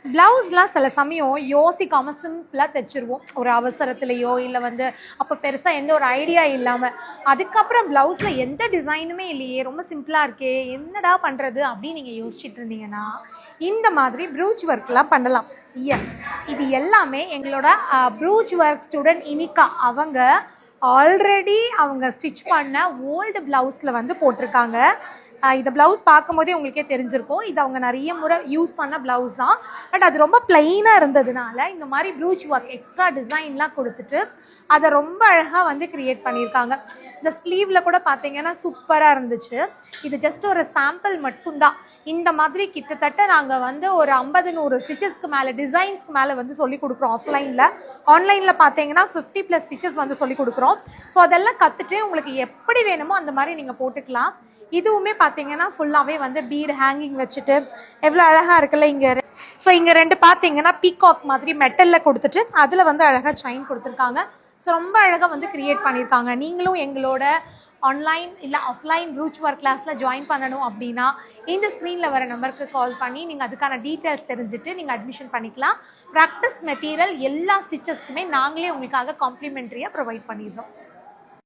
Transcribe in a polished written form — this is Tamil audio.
ப்ளவுஸ்லாம் சில சமயம் யோசிக்காமல் சிம்பிளாக தைச்சிருவோம், ஒரு அவசரத்துலேயோ இல்லை வந்து அப்போ பெருசாக எந்த ஒரு ஐடியா இல்லாமல். அதுக்கப்புறம் ப்ளவுஸில் எந்த டிசைனுமே இல்லையே, ரொம்ப சிம்பிளாக இருக்கே, என்னடா பண்ணுறது அப்படின்னு நீங்கள் யோசிச்சுட்டு இருந்தீங்கன்னா இந்த மாதிரி ப்ரூச் ஒர்க்லாம் பண்ணலாம். எஸ், இது எல்லாமே எங்களோட ப்ரூச் ஒர்க் ஸ்டூடெண்ட் இனிகா அவங்க ஆல்ரெடி அவங்க ஸ்டிச் பண்ண ஓல்டு ப்ளவுஸில் வந்து போட்டிருக்காங்க. இந்த ப்ளவுஸ் பார்க்கும்போதே உங்களுக்கே தெரிஞ்சிருக்கும், இது அவங்க நிறைய முறை யூஸ் பண்ண ப்ளவுஸ் தான். பட் அது ரொம்ப பிளெயினாக இருந்ததுனால இந்த மாதிரி ப்ரூச் ஒர்க் எக்ஸ்ட்ரா டிசைன்லாம் கொடுத்துட்டு அதை ரொம்ப அழகாக வந்து கிரியேட் பண்ணியிருக்காங்க. இந்த ஸ்லீவில் கூட பார்த்தீங்கன்னா சூப்பராக இருந்துச்சு. இது ஜஸ்ட் ஒரு சாம்பிள் மட்டும்தான். இந்த மாதிரி கிட்டத்தட்ட நாங்கள் வந்து ஒரு 50-100 ஸ்டிச்சஸ்க்கு மேலே, டிசைன்ஸ்க்கு மேலே வந்து சொல்லிக் கொடுக்குறோம் ஆஃப்லைனில். ஆன்லைனில் பார்த்தீங்கன்னா 50+ ஸ்டிச்சஸ் வந்து சொல்லிக் கொடுக்குறோம். ஸோ அதெல்லாம் கற்றுட்டு உங்களுக்கு எப்படி வேணுமோ அந்த மாதிரி நீங்கள் போட்டுக்கலாம். இதுவுமே பார்த்தீங்கன்னா ஃபுல்லாகவே வந்து பீடு ஹேங்கிங் வச்சுட்டு எவ்வளோ அழகாக இருக்குல்ல. இங்கே ஸோ இங்கே 2 பார்த்தீங்கன்னா பீகாக் மாதிரி மெட்டலில் கொடுத்துட்டு அதில் வந்து அழகாக செயின் கொடுத்துருக்காங்க. ஸோ ரொம்ப அழகாக வந்து க்ரியேட் பண்ணியிருக்காங்க. நீங்களும் எங்களோட ஆன்லைன் இல்லை ஆஃப்லைன் ப்ரூச் ஒர்க் கிளாஸில் ஜாயின் பண்ணணும் அப்படின்னா இந்த ஸ்க்ரீனில் வர நம்பருக்கு கால் பண்ணி நீங்கள் அதுக்கான டீட்டெயில்ஸ் தெரிஞ்சுட்டு நீங்கள் அட்மிஷன் பண்ணிக்கலாம். ப்ராக்டிஸ் மெட்டீரியல் எல்லா ஸ்டிச்சஸ்க்குமே நாங்களே உங்களுக்காக காம்ப்ளிமெண்ட்ரியாக ப்ரொவைட் பண்ணிடுறோம்.